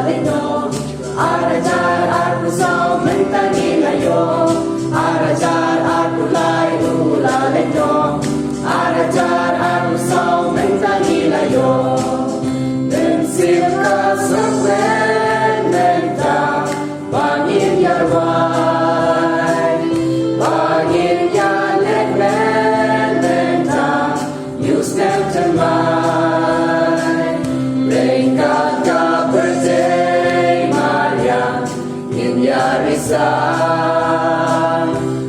lenyo, arajar aku sau mentani layo, arajar aku lai ula lenyo, arajar aku sau mentani layo, dan sirka sekwen menta bangin yarwai, bangin yalet menta, you stand to mine, ringkat ka birthday Maria, Risa,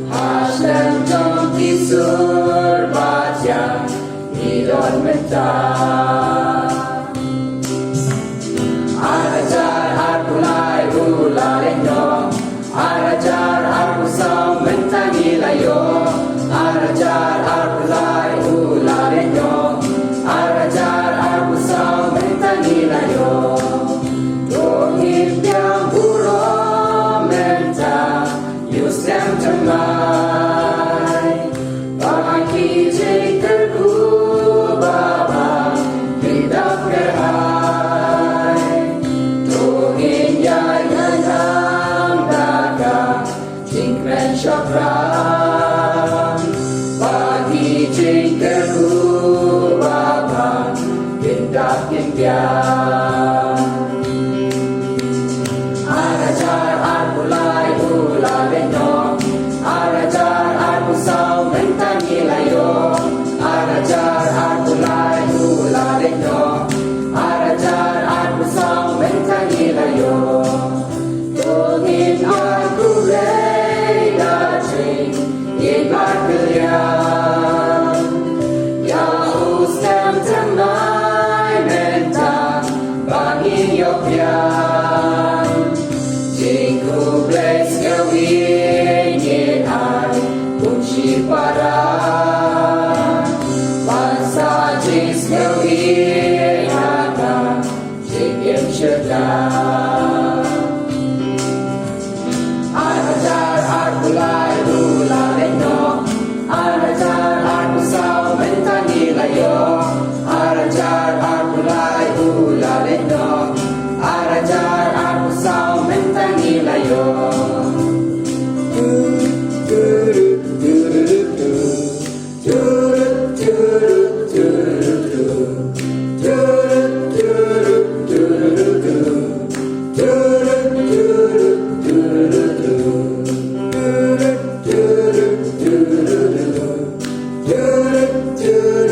Hashem Tom Kisur Batya, Idon Menta. Arajar aku lai ula lenyo, arajar aku sau mentani layo, arajar aku lai ula lenyo, arajar aku sau mentani layo. Dohip yang buruk menta, you stand to mine. Bagi jengkerku baba, hidup kerhai. Dohin yayan daga, jingkren syakran. Bagi jengkerku baba, hidup impian. Arajar aku lai ula lenyo, arajar aku sau mentani layo, arajar aku lai ula lenyo, arajar aku sau mentani layo. Tungin aku rei dacing, ibar kalian, ya ustam temai menta, bangin yopian. Jingku bless kawin yin ai kunci para, bangsa jis kawin hata jingim syurga. Arajar aku lai ula lenyo, arajar aku sau mentani layo, arajar aku lai ula lenyo, arajar aku sau mentani layo. Do